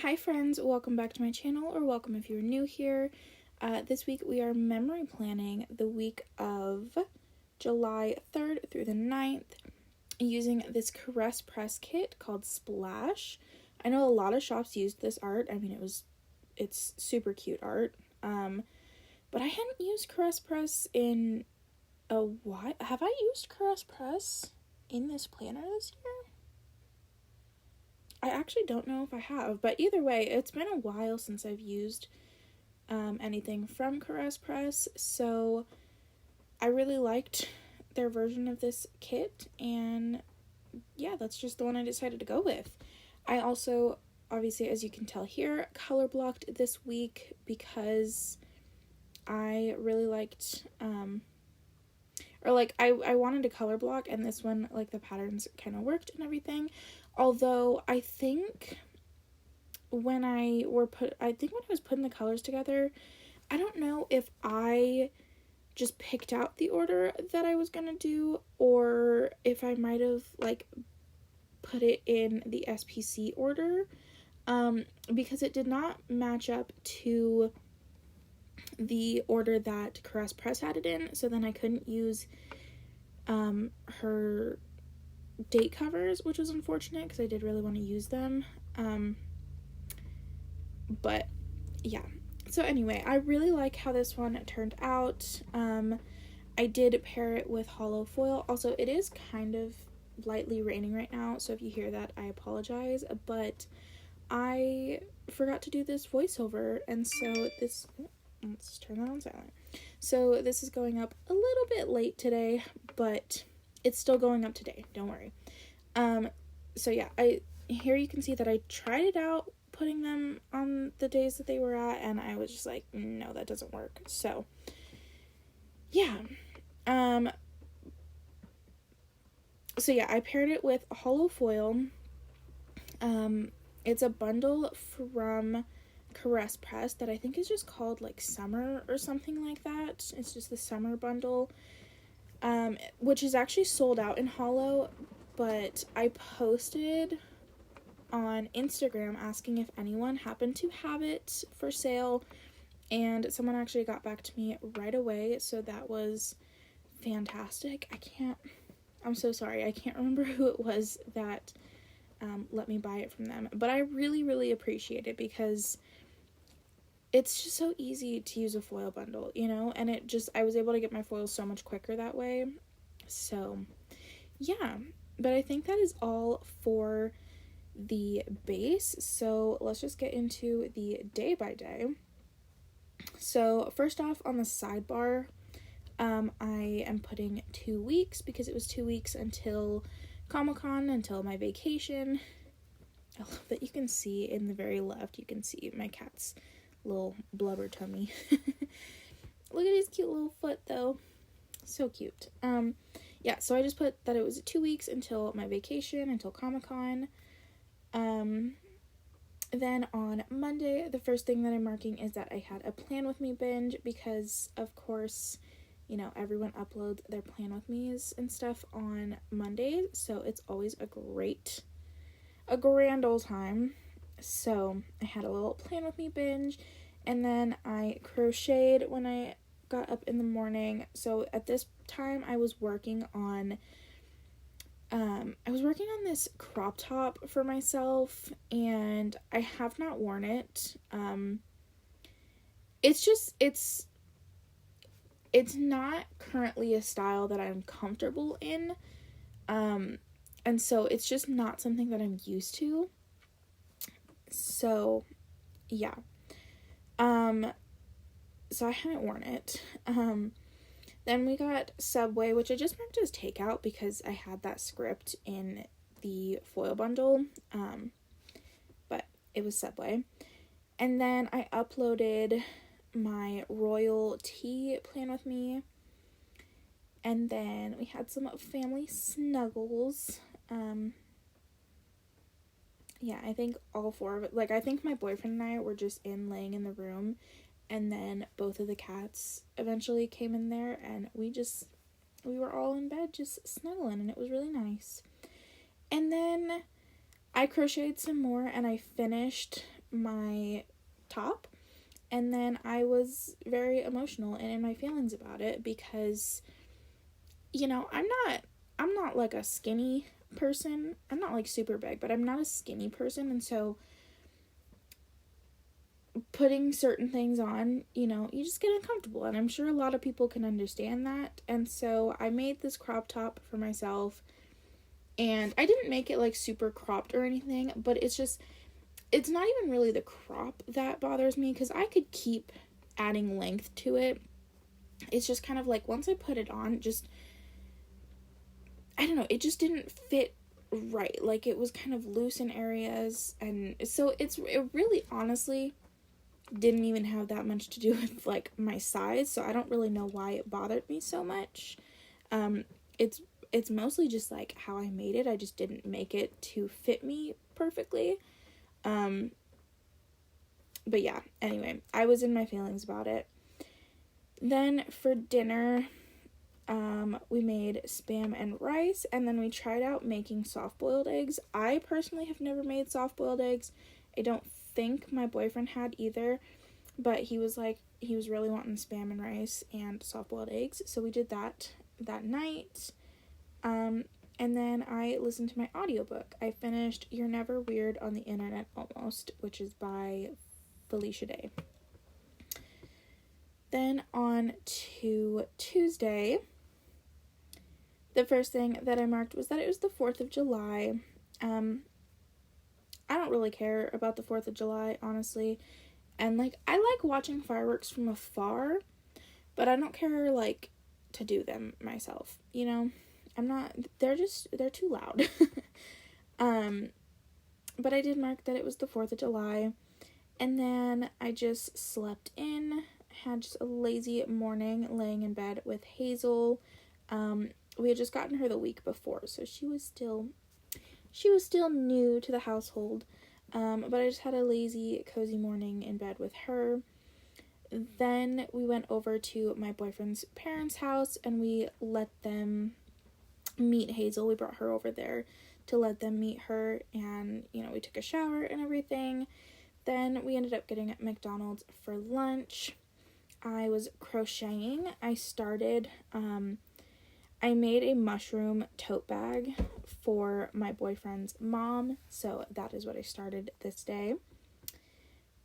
Hi friends, welcome back to my channel, or welcome if you're new here. This week we are memory planning the week of July 3rd through the 9th using this Caress Press kit called Splash. I know a lot of shops used this art. I mean, it's super cute art. But I hadn't used Caress Press in a while. Have I used Caress Press in this planner this year? I actually don't know if I have, but either way, it's been a while since I've used anything from Caress Press, so I really liked their version of this kit, and yeah, that's just the one I decided to go with. I also, obviously, as you can tell here, color blocked this week because I really liked, I wanted to color block, and this one, like, the patterns kind of worked and everything. Although I think when I was putting the colors together, I don't know if I just picked out the order that I was gonna do, or if I might have like put it in the SPC order, because it did not match up to the order that Caress Press had it in. So then I couldn't use her date covers, which was unfortunate because I did really want to use them. But yeah, so anyway, I really like how this one turned out. I did pair it with hollow foil. Also, it is kind of lightly raining right now, so if you hear that, I apologize, but I forgot to do this voiceover, and so this, let's turn that on silent. So this is going up a little bit late today, but it's still going up today, don't worry. So yeah, here you can see that I tried it out putting them on the days that they were at, and I was just like, no, that doesn't work. So yeah, I paired it with hollow foil. It's a bundle from Caress Press that I think is just called like Summer or something like that. It's just the Summer bundle, which is actually sold out in hollow, but I posted on Instagram asking if anyone happened to have it for sale, and someone actually got back to me right away, so that was fantastic. I'm so sorry, I can't remember who it was that let me buy it from them, but I really, really appreciate it because it's just so easy to use a foil bundle, you know, and I was able to get my foils so much quicker that way. So yeah, but I think that is all for the base, so let's just get into the day by day. So first off, on the sidebar, I am putting 2 weeks because it was 2 weeks until Comic-Con, until my vacation. I love that you can see in the very left, you can see my cat's little blubber tummy. Look at his cute little foot though, so cute. Yeah, so I just put that it was 2 weeks until my vacation, until Comic-Con. Then on Monday, the first thing that I'm marking is that I had a Plan With Me binge because, of course, you know, everyone uploads their Plan With Me's and stuff on Mondays, so it's always a grand old time. So I had a little Plan With Me binge, and then I crocheted when I got up in the morning. So at this time, I was working on this crop top for myself, and I have not worn it. It's not currently a style that I'm comfortable in. And so it's just not something that I'm used to. So, yeah. So I haven't worn it. Then we got Subway, which I just marked as takeout because I had that script in the foil bundle, but it was Subway. And then I uploaded my Royal Tea Plan With Me, and then we had some family snuggles. Yeah, I think all 4 of it, like, I think my boyfriend and I were just laying in the room, and then both of the cats eventually came in there, and we were all in bed just snuggling, and it was really nice. And then I crocheted some more, and I finished my top, and then I was very emotional and in my feelings about it because, you know, I'm not like a skinny person. I'm not like super big, but I'm not a skinny person, and so putting certain things on, you know, you just get uncomfortable, and I'm sure a lot of people can understand that. And so I made this crop top for myself, and I didn't make it like super cropped or anything, but it's not even really the crop that bothers me, because I could keep adding length to it. It's just kind of like, once I put it on, just, I don't know, it just didn't fit right. Like, it was kind of loose in areas, and so it really honestly didn't even have that much to do with like my size, so I don't really know why it bothered me so much. It's mostly just like how I made it. I just didn't make it to fit me perfectly. But yeah, anyway, I was in my feelings about it. Then for dinner, we made Spam and rice, and then we tried out making soft-boiled eggs. I personally have never made soft-boiled eggs. I don't think my boyfriend had either, but he was really wanting Spam and rice and soft-boiled eggs, so we did that night. And then I listened to my audiobook. I finished You're Never Weird on the Internet Almost, which is by Felicia Day. Then on to Tuesday, the first thing that I marked was that it was the 4th of July. I don't really care about the 4th of July, honestly. And, like, I like watching fireworks from afar, but I don't care, like, to do them myself, you know? They're too loud. But I did mark that it was the 4th of July. And then I just slept in, had just a lazy morning laying in bed with Hazel. We had just gotten her the week before, so she was still new to the household. But I just had a lazy, cozy morning in bed with her. Then we went over to my boyfriend's parents' house, and we let them meet Hazel. We brought her over there to let them meet her, and, you know, we took a shower and everything. Then we ended up getting at McDonald's for lunch. I was crocheting. I made a mushroom tote bag for my boyfriend's mom, so that is what I started this day.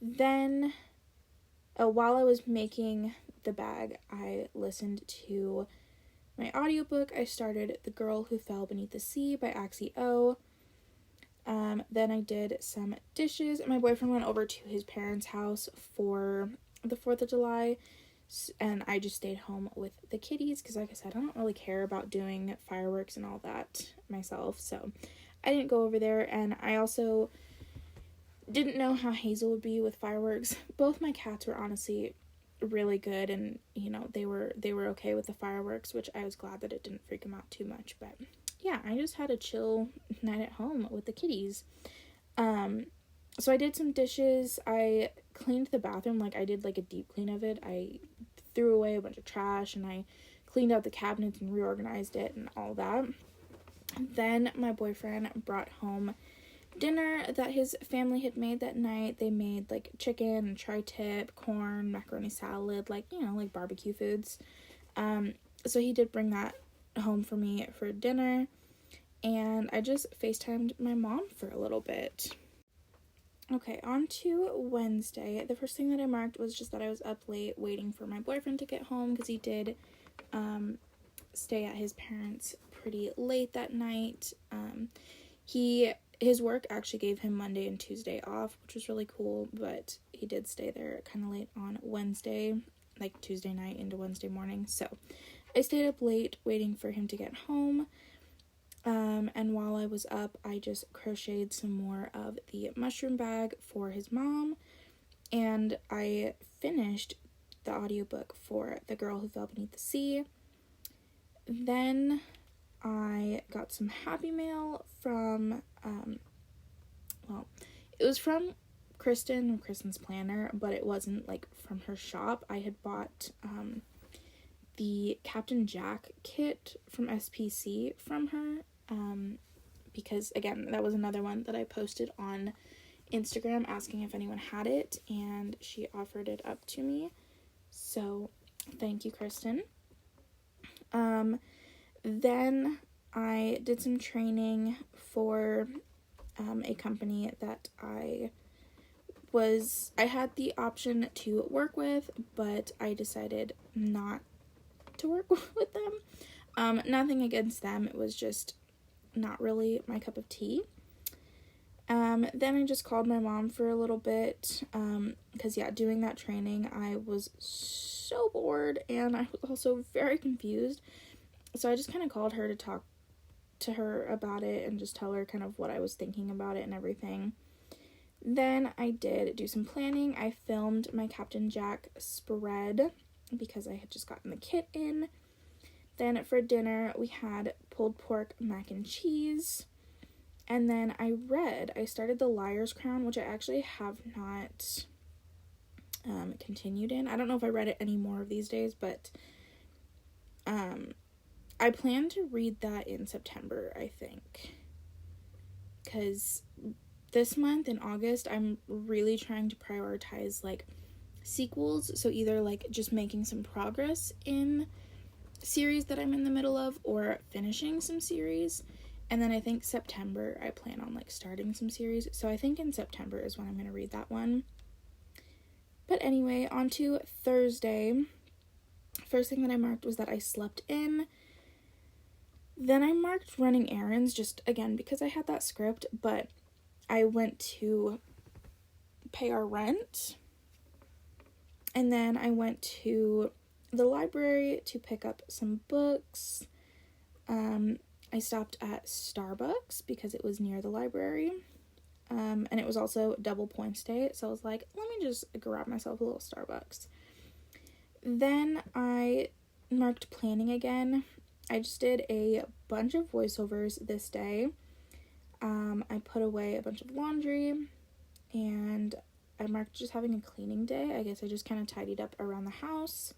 Then, while I was making the bag, I listened to my audiobook. I started The Girl Who Fell Beneath the Sea by Axie O. Then I did some dishes. My boyfriend went over to his parents' house for the 4th of July, and I just stayed home with the kitties, because like I said, I don't really care about doing fireworks and all that myself, so I didn't go over there. And I also didn't know how Hazel would be with fireworks. Both my cats were honestly really good, and, you know, they were okay with the fireworks, which I was glad that it didn't freak them out too much. But yeah, I just had a chill night at home with the kitties. So I did some dishes. I cleaned the bathroom. Like, I did like a deep clean of it. I threw away a bunch of trash, and I cleaned out the cabinets and reorganized it and all that. Then my boyfriend brought home dinner that his family had made that night. They made like chicken and tri-tip, corn, macaroni salad, like, you know, like barbecue foods. So he did bring that home for me for dinner, and I just FaceTimed my mom for a little bit. Okay, on to Wednesday. The first thing that I marked was just that I was up late waiting for my boyfriend to get home, because he did stay at his parents' pretty late that night. His work actually gave him Monday and Tuesday off, which was really cool, but he did stay there kind of late on Wednesday, like Tuesday night into Wednesday morning. So I stayed up late waiting for him to get home. And while I was up, I just crocheted some more of the mushroom bag for his mom, and I finished the audiobook for The Girl Who Fell Beneath the Sea. Then I got some Happy Mail from, it was from Kristen's Planner, but it wasn't, like, from her shop. I had bought, the Captain Jack kit from SPC from her, because, again, that was another one that I posted on Instagram asking if anyone had it, and she offered it up to me. So thank you, Kristen. Then I did some training for a company that I had the option to work with, but I decided not to work with them. Nothing against them, it was just not really my cup of tea. Then I just called my mom for a little bit, because doing that training, I was so bored, and I was also very confused, so I just kind of called her to talk to her about it, and just tell her kind of what I was thinking about it and everything. Then I did do some planning. I filmed my Captain Jack spread, because I had just gotten the kit in. Then for dinner, we had pulled pork mac and cheese. And then I started The Liar's Crown, which I actually have not continued in. I don't know if I read it any more of these days, but I plan to read that in September, I think. Because this month in August, I'm really trying to prioritize, like, sequels. So either, like, just making some progress in series that I'm in the middle of, or finishing some series. And then I think September, I plan on, like, starting some series. So I think in September is when I'm going to read that one. But anyway, on to Thursday. First thing that I marked was that I slept in. Then I marked running errands, just, again, because I had that script. But I went to pay our rent. And then I went to the library to pick up some books. I stopped at Starbucks because it was near the library, and it was also double points day, so I was like, let me just grab myself a little Starbucks. Then I marked planning again. I just did a bunch of voiceovers this day. I put away a bunch of laundry, and I marked just having a cleaning day. I guess I just kind of tidied up around the house.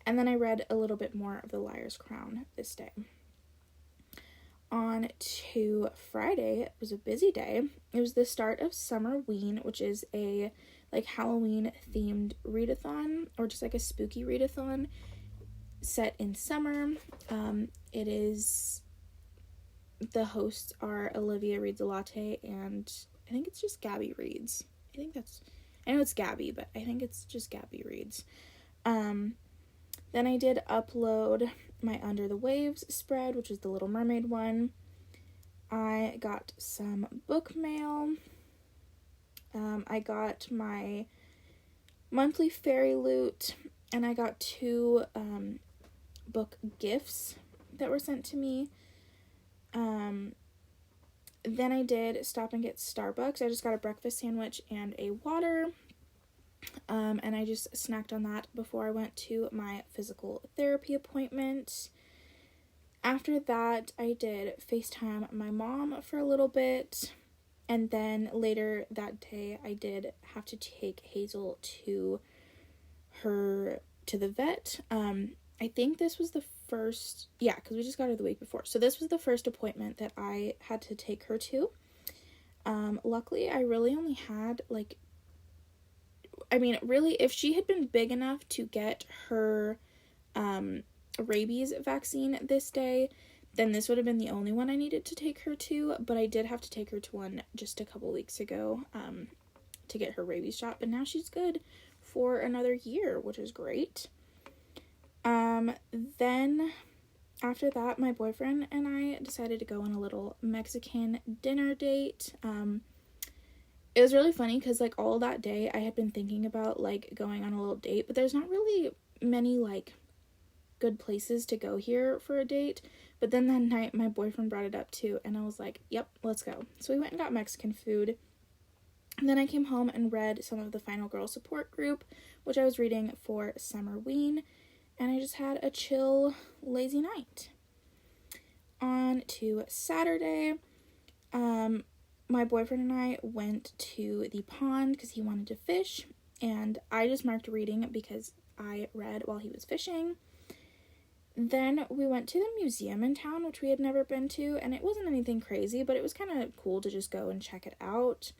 And then I read a little bit more of The Liar's Crown this day. On to Friday, it was a busy day. It was the start of Summerween, which is a, like, Halloween themed readathon, or just like a spooky readathon set in summer. It is, the hosts are Olivia Reads a Latte, and I think it's just Gabby Reads. I know it's Gabby, but I think it's just Gabby Reads. Then I did upload my Under the Waves spread, which is the Little Mermaid one. I got some book mail. I got my monthly fairy loot, and I got 2 book gifts that were sent to me. Then I did stop and get Starbucks. I just got a breakfast sandwich and a water. And I just snacked on that before I went to my physical therapy appointment. After that, I did FaceTime my mom for a little bit. And then later that day, I did have to take Hazel to the vet. I think this was the first, because we just got her the week before. So this was the first appointment that I had to take her to. Luckily, I really only had, really, if she had been big enough to get her rabies vaccine this day, then this would have been the only one I needed to take her to, but I did have to take her to one just a couple weeks ago to get her rabies shot, but now she's good for another year, which is great. Then after that, my boyfriend and I decided to go on a little Mexican dinner date. It was really funny because, all that day I had been thinking about, going on a little date, but there's not really many, good places to go here for a date. But then that night, my boyfriend brought it up too, and I was like, yep, let's go. So we went and got Mexican food. And then I came home and read some of the Final Girl support group, which I was reading for Summerween, and I just had a chill, lazy night. On to Saturday, my boyfriend and I went to the pond because he wanted to fish, and I just marked reading because I read while he was fishing. Then we went to the museum in town, which we had never been to, and it wasn't anything crazy, but it was kind of cool to just go and check it out.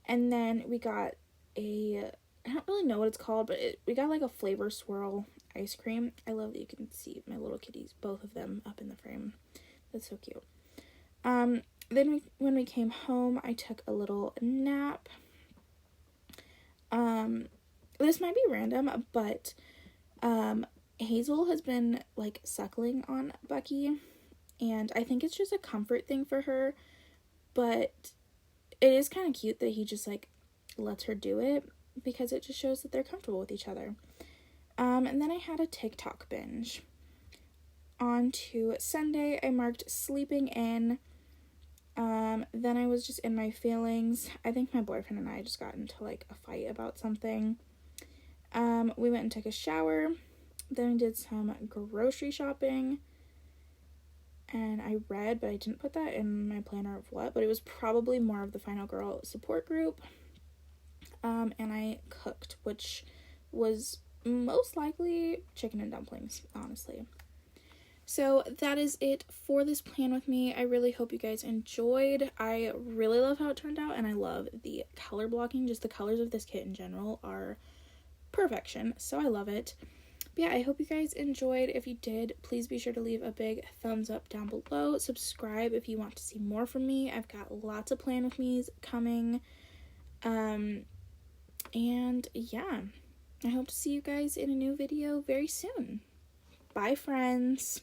And then we got I don't really know what it's called, but we got like a flavor swirl ice cream. I love that you can see my little kitties, both of them, up in the frame. That's so cute. Then when we came home, I took a little nap. This might be random, but Hazel has been like suckling on Bucky, and I think it's just a comfort thing for her, but it is kind of cute that he just like lets her do it, because it just shows that they're comfortable with each other. And then I had a TikTok binge. On to Sunday, I marked sleeping in. Then I was just in my feelings. I think my boyfriend and I just got into like a fight about something. We went and took a shower. Then we did some grocery shopping. And I read, but I didn't put that in my planner of what, but it was probably more of the Final Girl support group. And I cooked, which was most likely chicken and dumplings, honestly. So that is it for this plan with me. I really hope you guys enjoyed. I really love how it turned out, and I love the color blocking. Just the colors of this kit in general are perfection, so I love it. But yeah, I hope you guys enjoyed. If you did, please be sure to leave a big thumbs up down below. Subscribe if you want to see more from me. I've got lots of plan with me's coming. And yeah, I hope to see you guys in a new video very soon. Bye, friends.